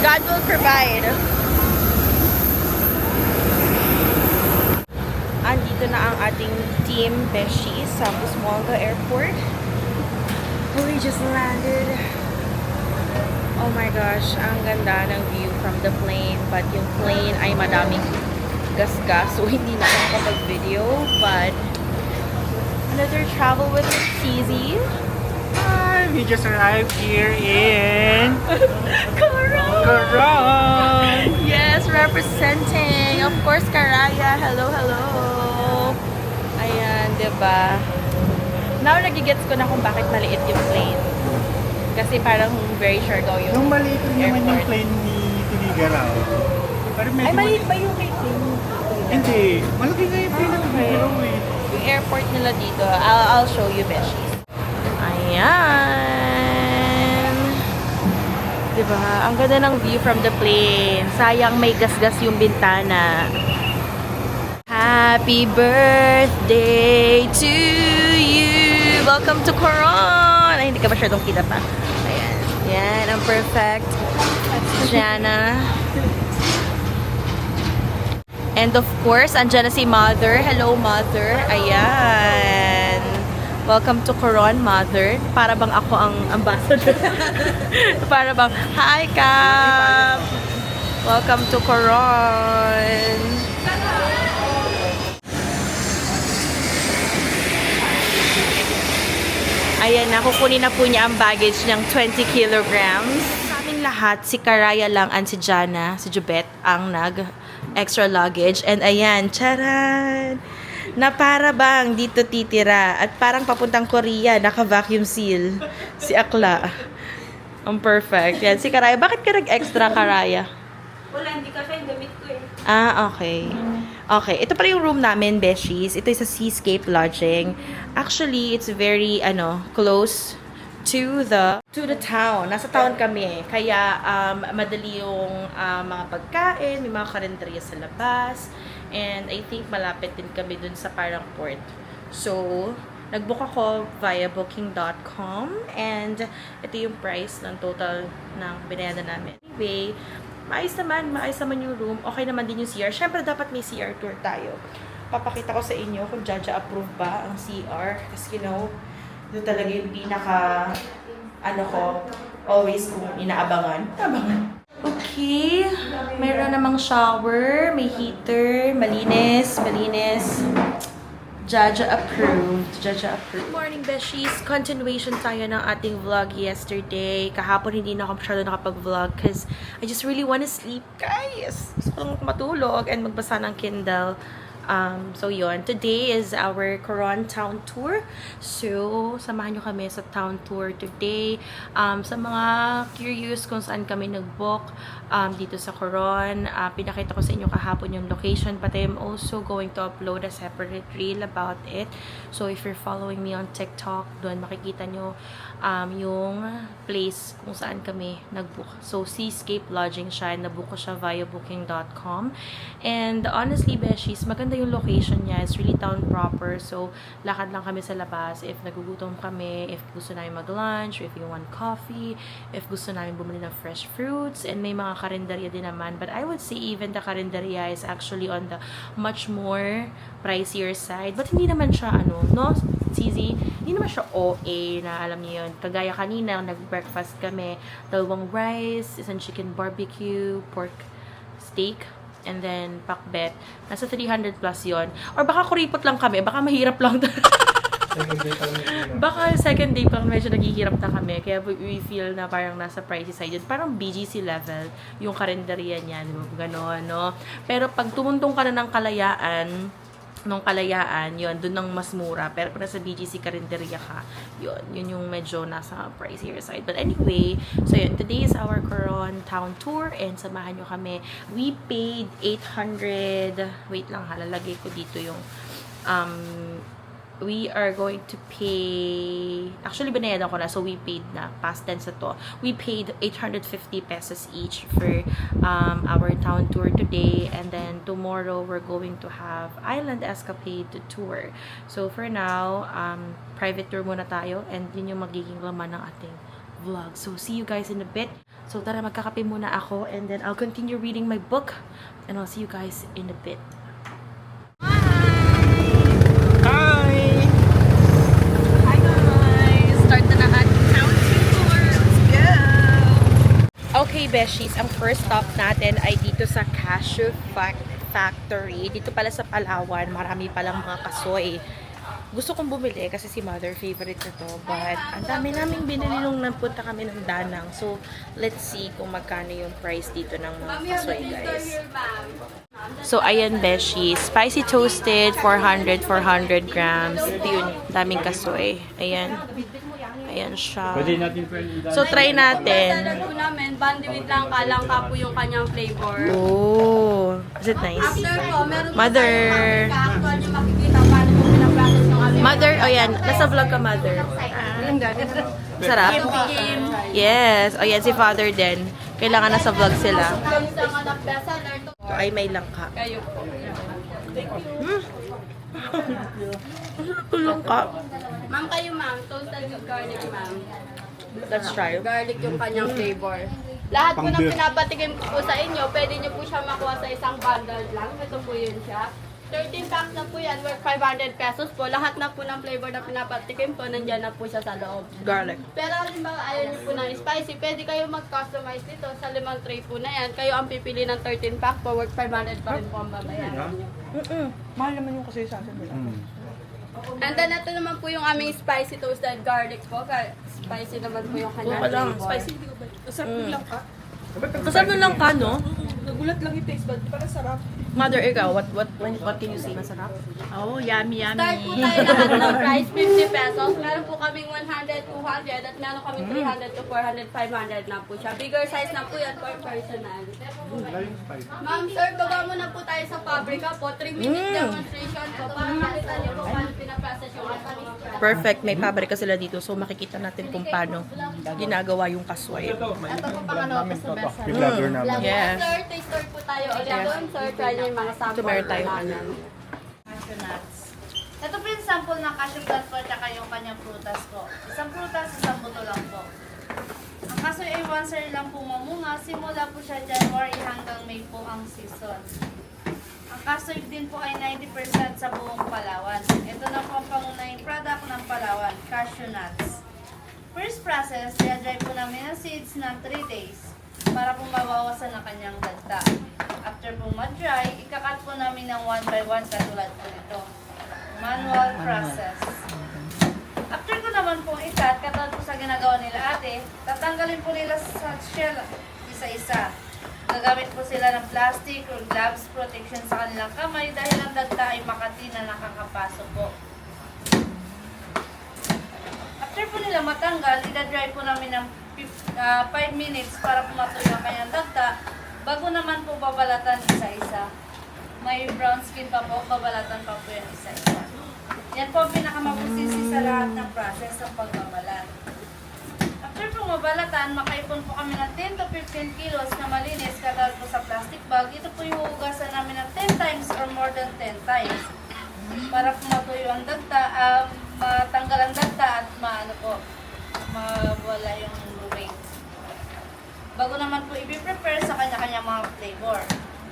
God will provide. Andito na ang ating team Beshi sa Busuanga Airport. We just landed. Oh my gosh, ang ganda ng view from the plane. But yung plane ay madaming gas-gas, so hindi na ako makapag-video. But another travel with CZ. Hi, we just arrived here in Coron! Yes, representing. Of course, Karaya. Hello, hello. Ayan, diba? Now, nagigets ko na kung bakit maliit yung plane. Kasi parang very sure daw yung Nung maliit naman yung airport. plane ni Tuligaraw. Pero medyo Ay, maliit ba yung kay plane? Hindi. Malaki na yung plane ng Tuligaraw eh. Yung airport nila dito. I'll show you, Beshies. Ayan. Diba? Ang ganda ng view from the plane. Sayang may gas-gas yung bintana. Happy birthday to you! Welcome to Coron! Ay, hindi ka masyadong kita pa. Ayan. Yan, ang perfect. Jana. And of course, andyan na si Mother. Hello, Mother. Ayan. Welcome to Coron, Mother. Para bang ako ang ambassador. Para bang, hi, Cap! Welcome to Coron. Ayan na, kukunin na po niya ang baggage ng 20 kilograms. Sa aming lahat, si Karaya lang and si Jana, si Jubet, ang nag-extra luggage. And ayan, charan! Na para bang dito titira at parang papuntang Korea, naka-vacuum seal. Si Akla. Ang perfect. Yan, si Karaya. Bakit ka nag-extra, Karaya? Wala, hindi kasi yung damit ko eh. Ah, okay. Okay, ito pala yung room namin, Beshies. Ito is sa Seascape Lodging. Actually, it's very, close to the town. Nasa town kami. Kaya, madali yung mga pagkain, may mga karinderya sa labas. And I think malapit din kami dun sa parang port. So, nag-book ako via booking.com. And ito yung price ng total ng binayaran namin. Anyway, maayos naman yung room. Okay naman din yung CR. Siyempre, dapat may CR tour tayo. Papakita ko sa inyo kung Jaja approve ba ang CR. Kasi, ito talaga yung pinaka, always kung inaabangan. Okay. Meron namang shower, may heater, malinis. Jaja approved. Good morning, Beshies. Continuation tayo ng ating vlog yesterday. Kahapon hindi na ako masyado nakapag-vlog because I just really want to sleep, guys. Gusto kong matulog and magbasa ng Kindle. So yun, today is our Coron Town Tour. So, samahan nyo kami sa town tour today. Sa mga curious kung saan kami nag-book dito sa Coron, pinakita ko sa inyo kahapon yung location, but I'm also going to upload a separate reel about it. So, if you're following me on TikTok, doon makikita nyo yung place kung saan kami nag-book. So, Seascape Lodging siya. Nabook ko siya via booking.com. And honestly, Beshies, maganda yung location niya. It's really town proper. So, lakad lang kami sa labas. If nagugutom kami, if gusto namin mag-lunch, if you want coffee, if gusto namin bumili ng fresh fruits, and may mga karinderya din naman. But I would say even the karinderya is actually on the much more pricier side. But hindi naman siya, CZ, hindi naman siya OA na alam niyo yun. Kagaya kanina, nag-breakfast kami. 2 rice, isang chicken barbecue, pork steak, and then pakbet. Nasa 300 plus yon. Or baka kuripot lang kami. Baka mahirap lang. Baka second day pa medyo naghihirap na kami. Kaya we feel na parang nasa pricey side yun. Parang BGC level yung karinderya niya. Ganon, no? Pero pag tumuntong ka na ng Kalayaan, yun, dun nang mas mura. Pero kung nasa BGC Karinderya ka, yun yung medyo nasa pricier side. But anyway, so yun, today is our Coron Town Tour and samahan nyo kami. We paid 800, wait lang ha, lalagay ko dito yung, we are going to pay, actually binayadan ko na, so we paid na, past tense na to. We paid 850 pesos each for our town tour today, and then tomorrow we're going to have Island Escapade tour. So for now, private tour muna tayo, and yun yung magiging laman ng ating vlog. So see you guys in a bit. So, tara, magkakape muna ako and then I'll continue reading my book and I'll see you guys in a bit. Hi! Hi guys! Start na ating town tour! Let's go! Okay, beshies, ang first stop natin ay dito sa Cashew Factory. Dito pala sa Palawan, marami palang mga kasoy. Gusto kong bumili kasi si mother favorite na to. But ang dami naming binili nung napunta kami ng Danang. So, let's see kung magkano yung price dito ng mga kasoy, guys. So, ayan, beshi. Spicy toasted, 400 grams. Ito yun, daming kasoy. Ayan. Ayan siya. Pwede natin So, try natin. Standard po namin, bandwidth lang kalangka po yung kanyang flavor. Oh, is it nice? After po, meron po Mother. tayong actual yung makikita paano po pinaprocess yung aming Mother, oh yan. Nasa vlog ka, mother. Sarap. Yes. O yan, si father din. Kailangan nasa vlog sila. Isang anak bestseller to. Ito ay may langka. Kayo po. Tulong ka. Ma'am kayo ma'am, toasted with garlic ma'am. Let's try. Garlic yung kanyang flavor. Lahat po ng pinapatikim ko po sa inyo, pwede nyo po siya makuha sa isang bundle lang. Ito po yun siya. 13 packs na po yan, worth 500 pesos po. Lahat na po ng flavor na pinapatikim ko, nandyan na po siya sa loob. Garlic. Pero halimbawa ayaw niyo po ng spicy, pwede kayo mag-customize dito sa 5 tray po na yan. Kayo ang pipili ng 13 pack po, worth 500 pa rin po ang babayaran niyo. Mahal naman yung kasi sa atin. And then ito naman po yung aming spicy toasted garlic po. Spicy naman po yung kanyang flavor. Spicy. Kasama lang ka, no? Nagulat lang yung taste bud. Parang sarap. Mother, ikaw, what can you say? Masarap? Oh, yummy, Start po tayo lahat ng price, 50 pesos. Meron po kaming 100, 200, at meron kaming 300 to 400, 500 na po siya. Bigger size na po yan for personal. Ma'am, sir, baba muna po tayo sa pabrika po. 3-minute demonstration po para makita niyo po paano pinaprocess yung ating Perfect. May pabrika sila dito. So, makikita natin kung paano ginagawa yung kasway. Ito po pangalawa po sa best seller. Vlogger namin. Yes. Sir, taster po tayo ulit doon. Sir, try niyo yung mga sample. Ito meron tayo. Cashew nuts. Ito po yung sample ng cashew nuts po at saka yung kanyang prutas po. Isang prutas, isang buto lang po. Ang kasoy ay once a year lang po mamunga. Simula po siya January hanggang May po ang season. Ang kasoy din po ay 90% sa buong Palawan. Ito na po ang pangunahing product ng Palawan, cashew nuts. First process, i-dry po namin ang seeds ng 3 days para po mabawasan ang kanyang dagta. After po ma-dry, ikakat po namin ng 1 by 1 katulad po ito. Manual process. After ko naman pong ikat, katulad po sa ginagawa nila ate, tatanggalin po nila sa shell isa-isa. Gagamit po sila ng plastic or gloves protection sa kanilang kamay dahil ang dagta ay makati na nakakapasok po. After po nila matanggal, ida-dry po namin ng 5 minutes para pumatuloy ang kanyang dagta. Bago naman po babalatan isa-isa. May brown skin pa po, babalatan pa po yan isa-isa. Yan po ang pinakamabusisi sa lahat ng process ng pagbabalat. After po mabalatan, makaipon po kami ng 10 to 15 kilos na malinis katulad po sa plastic bag. Ito po yung hugasan namin ng 10 times or more than 10 times. Para po matuyo ang dagta, matanggal ang dagta at mawala yung luming. Bago naman po i-prepare sa kanya-kanya mga flavor.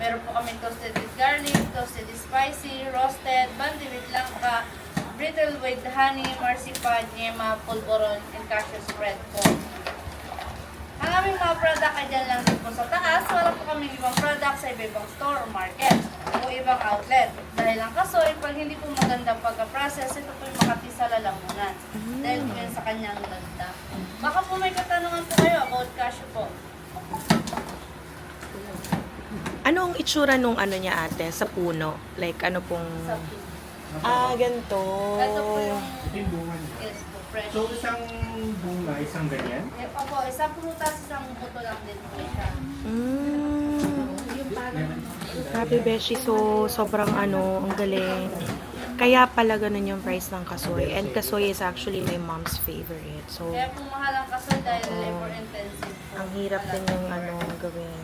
Meron po kami toasted with garlic, toasted with spicy, roasted, bandi with langka, brittle with honey, marzipan, yema, pulboron, and cashew spread po. Ang aming mga product ay dyan lang din po sa taas. Wala po kami ibang product sa iba-ibang store or market o ibang outlet. Dahil ang kasoy, pag hindi po maganda pagka-process, ito po yung makati sa lalamunan. Dahil po yan sa kanyang ganda. Baka po may katanungan po kayo about cashew po. Anong itsura nung ano niya ate sa puno? Like ano pong... Sa food. ganito. Ito po yung Yung bunga niya. yes po, fresh. So, isang bunga, isang ganyan? Opo, isang prutas, isang buto lang din po siya. Grabe, Beshi. So, sobrang ang galing. Kaya pala ganun yung price ng kasoy. And kasoy is actually my mom's favorite. So, Kaya po mahal ang kasoy dahil labor intensive po. ang hirap din yung gawin.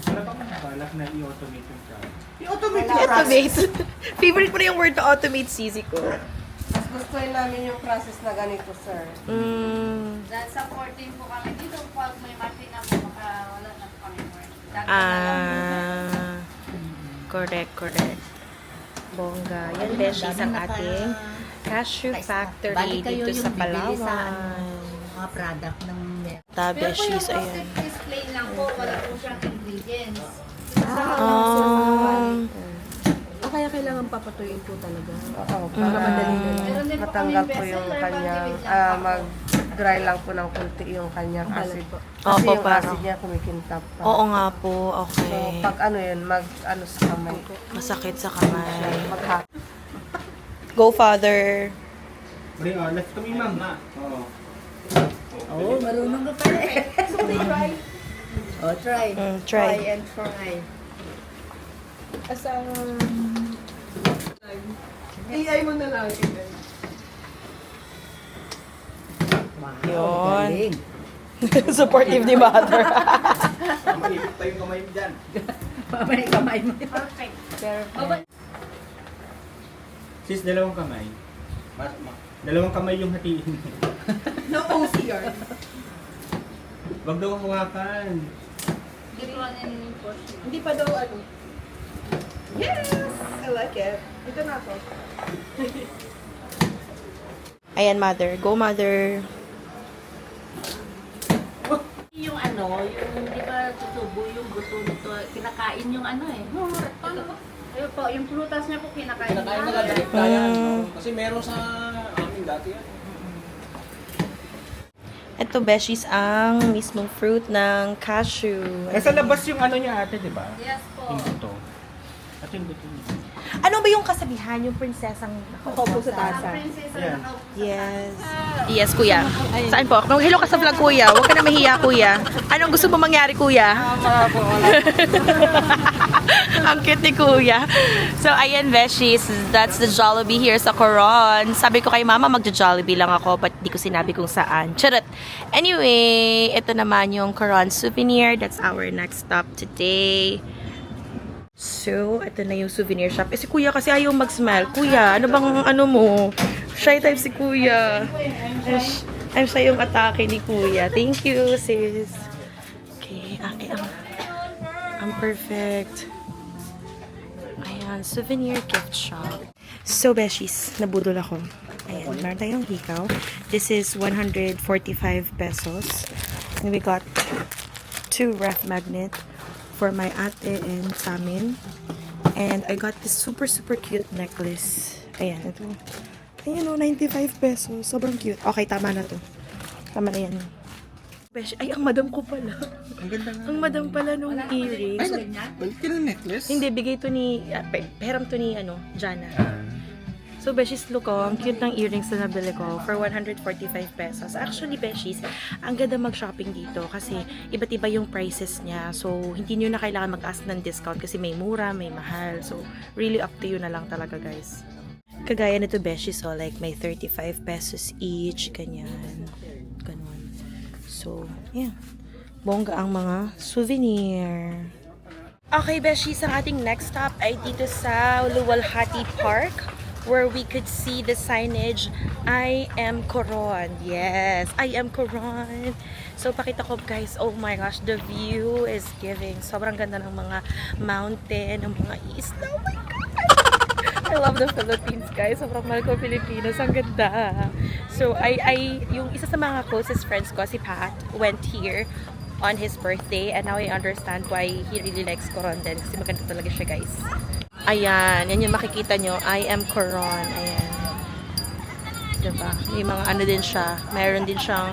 Wala pa kong balak na i-automate yung product. Automate. Favorite ko na yung word to automate, sisi ko. Mas gusto namin yung process na ganito, sir. Mm. Dahil sa 14 po kami dito, pag may makina po, Correct. Bongga. Yan, Beshies, ang ating cashew factory dito sa Palawan. Mga product ng Beshies, Pero po yung ayan. frosted is plain lang po, wala po siyang ingredients. Kaya kailangan papatuyin po talaga. Oo, Para madali na lang. Meron din po matanggal kaming po yung bestseller, kanyang, Bangkit with mag-dry lang po ng kunti yung kanyang acid. po. Kasi Opo, yung parang- acid niya kumikintab pa. Oo nga po, So, okay. pag ano yun, mag-ano sa kamay. Masakit sa kamay. Mag-hack. Go, Father. Bring on, let's kami ma'am. Oo. Oo, marunong ka pala eh. Oh, try. Try. and try. Asa... AI mo na lang. Wow, Yun. galing. Supportive ni Mother. Maipit pa yung kamay mo dyan. Mamaya kamay mo. Perfect. Sis, dalawang kamay. Dalawang kamay yung hatiin. No OCR. Wag daw hawakan. Gituanin yung portion. Hindi pa daw ano. Yes! I like it. Ito na ako. Ayan, Mother. Go, Mother. Yung ano, yung di ba tutubo yung buto nito, kinakain yung ano eh. Ayun po, yung prutas niya po kinakain. Kinakain nila direct yan. Kasi meron sa amin dati yan. Ito, Beshies, ang mismong fruit ng cashew. Nasa labas yung ano niya ate, di ba? Yes po. Yung buto. At yung buto niya. Ano ba yung kasabihan? Yung prinsesang Nakaupo sa Ang tasa. prinsesa Yan. nakaupo sa Yes. Yes, kuya. Saan po? Hello ka sa vlog, kuya. Huwag ka na mahiya, kuya. Anong gusto mo mangyari, kuya? Ang cute ni kuya. So, ayan, Beshies. That's the Jollibee here sa Coron. Sabi ko kay mama, magja-Jollibee lang ako, but di ko sinabi kung saan. Charot. Anyway, ito naman yung Coron souvenir. That's our next stop today. So, ito na yung souvenir shop. Si kuya kasi ayaw mag-smile. Kuya, ano bang ano mo? Shy type si kuya. I'm siya yung atake ni kuya. Thank you, sis. Okay, I'm perfect. Ayan, souvenir gift shop. So, Beshies, nabudol ako. Ayan, meron tayong hikaw. This is 145 pesos. And we got 2 ref magnet for my ate and sa amin. And I got this super cute necklace. Ayan, ito. Ayan o, 95 pesos. Sobrang cute. Okay, tama na to. Tama na yan. Besh, ay, ang madam ko pala. Ang ganda nga. Ang madam pala nung earrings. Balik ka ng necklace? Hindi, bigay to ni, peram to ni, Jana. So, Beshies, look ang cute ng earrings na nabili ko for 145 pesos. Actually, Beshies, ang ganda mag-shopping dito kasi iba't iba yung prices niya. So, hindi nyo na kailangan mag-ask ng discount kasi may mura, may mahal. So, really up to you na lang talaga, guys. Kagaya nito, Beshies, so, like, may 35 pesos each, ganyan. Ganon. So, yeah. Bongga ang mga souvenir. Okay, Beshies, ang ating next stop ay dito sa Luwalhati Park, where we could see the signage, I am Coron. Yes, I am Coron. So, pakita ko guys, oh my gosh, the view is giving. Sobrang ganda ng mga mountain, ng mga isla. Oh my gosh! I love the Philippines, guys. Sobrang mahal ko Pilipinas. Ang ganda. So, yung isa sa mga closest friends ko, si Pat, went here on his birthday, and now I understand why he really likes Coron din, kasi maganda talaga siya, guys. Ayan, yan yung makikita nyo. I am Coron. Ayan. Diba? May mga ano din siya. Mayroon din siyang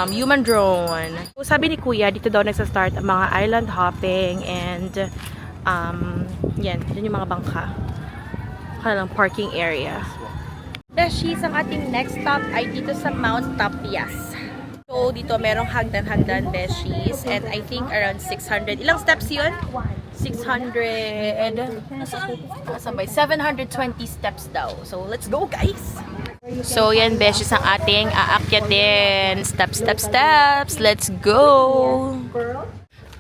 human drone. So, sabi ni Kuya, dito daw nagsa-start ang mga island hopping and yan yung mga bangka. Kanilang parking area. Beshies, ang ating next stop ay dito sa Mount Tapias. So, dito merong hagdan-hagdan, Beshies. And I think around 600. Ilang steps yun? 600. Nasaan ba? 720 steps daw. So, let's go, guys! So, yan, Beshies, ang ating aakyatin. Steps. Let's go!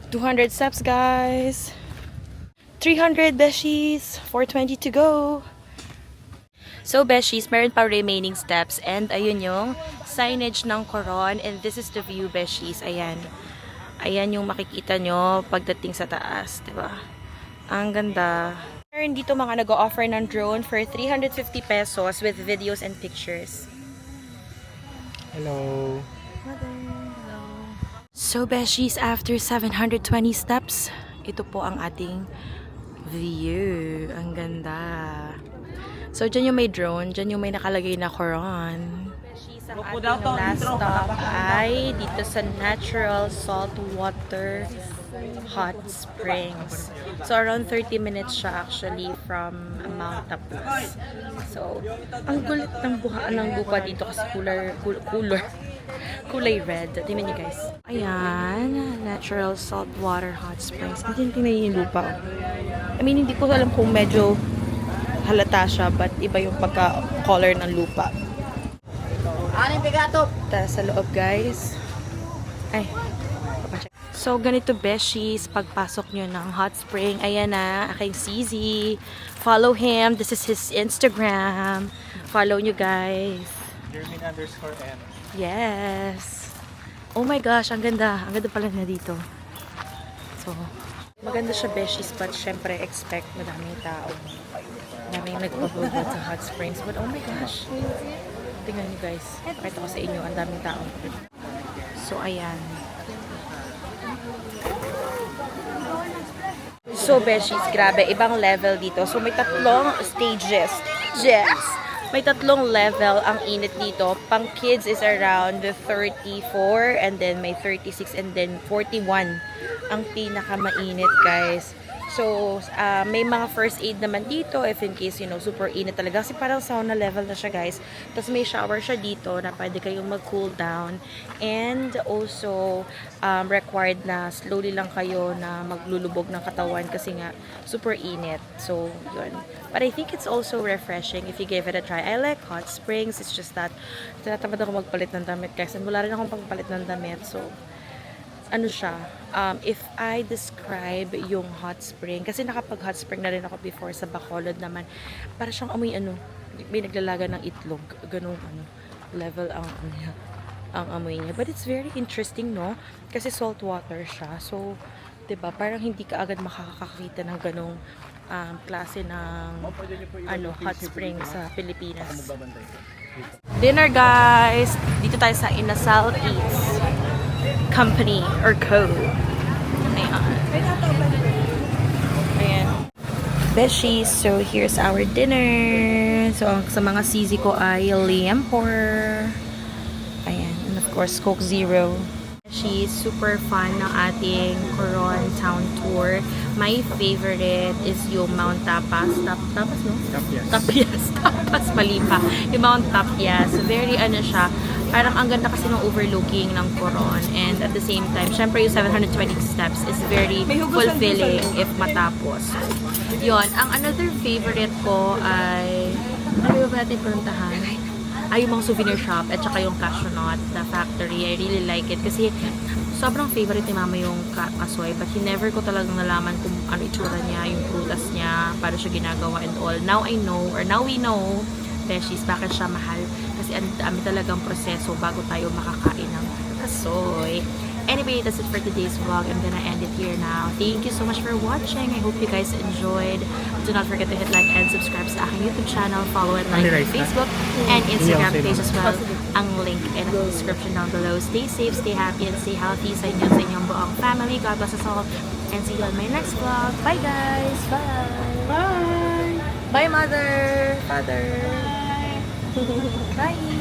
200 steps, guys. 300, Beshies. 420 to go. So, Beshies, meron pa remaining steps. And, ayun yung signage ng Coron. And this is the view, Beshies. Ayan. Ayan yung makikita nyo pagdating sa taas, di ba? Ang ganda. Meron dito mga nag-o-offer ng drone for 350 pesos with videos and pictures. Hello. So, beshies, after 720 steps, ito po ang ating view. Ang ganda. So, dyan yung may drone. Dyan yung may nakalagay na Coron. Beshies, ang ating last stop ay dito sa Natural Saltwater Hot Springs. So, around 30 minutes siya actually from Mount Tapuz. So, ang gulit ng lupa dito kasi kulay red. Tingnan niyo guys. Ayan, Natural Saltwater Hot Springs. Hindi tingnan yung lupa. I mean, hindi ko alam kung medyo halata siya, but iba yung pagka-color ng lupa. Anong bigato? Tara sa loob, guys. Ay, papacheck. So, ganito, beshies, pagpasok nyo ng hot spring. Ayan na, aking CZ. Follow him. This is his Instagram. Follow nyo, guys. Jermin_M. Yes. Oh my gosh, ang ganda. Ang ganda pala na dito. So, maganda siya, beshies, but syempre, expect madaming tao. Madaming nagpabugod sa hot springs. But oh my gosh. Tingnan nyo, guys. Pakita ko sa inyo, ang daming tao. So, ayan. So, beshies, grabe. Ibang level dito. So, may tatlong stages. May tatlong level ang init dito. Pang kids is around 34, and then may 36, and then 41 ang pinakamainit, guys. So, may mga first aid naman dito if in case, you know, super init talaga. Kasi parang sauna level na siya, guys. Tapos may shower siya dito na pwede kayong mag-cool down. And also, required na slowly lang kayo na maglulubog ng katawan kasi nga super init. So, yun. But I think it's also refreshing if you give it a try. I like hot springs. It's just that, tinatamad ako magpalit ng damit, guys. And wala rin akong pagpalit ng damit. So, ano siya, if I describe yung hot spring, kasi nakapag hot spring na rin ako before sa Bacolod naman, para siyang amoy may naglalaga ng itlog, ganun level ang amoy niya. But it's very interesting, no? Kasi salt water siya. So, 'di ba? Parang hindi ka agad makakakita ng ganung klase ng hot spring sa Pilipinas. Dinner, guys. Dito tayo sa Inasal Eats Company or Co. Ayan. Beshies, so here's our dinner. So, sa mga sisi ko ay Liampor. Ayan. And of course, Coke Zero. She's super fun ng ating Coron Town Tour. My favorite is yung Mount Tapas. Tapas, no? Tapas, mali pa. Yung Mount Tapias. Very siya. Parang ang ganda kasi ng overlooking ng Coron. And at the same time, syempre yung 720 steps is very fulfilling if matapos. Yun. Ang another favorite ko ay, ano ba natin puntahan? Ay, yung mga souvenir shop at saka yung cashew nut, the factory. I really like it kasi sobrang favorite ni mama yung kasoy, but never ko talagang nalaman kung ano itsura niya, yung prutas niya, para siya ginagawa and all. Now we know, beshies, bakit siya mahal. Kasi ang dami talagang proseso bago tayo makakain ng kasoy. Anyway, that's it for today's vlog. I'm gonna end it here now. Thank you so much for watching. I hope you guys enjoyed. Do not forget to hit like and subscribe sa aking YouTube channel. Follow and like on Facebook and Instagram page as well. Ang link in the description down below. Stay safe, stay happy, and stay healthy sa inyong buong family. God bless us all. And see you on my next vlog. Bye, guys. Bye. Bye. Bye, mother. Father. Bye. Bye.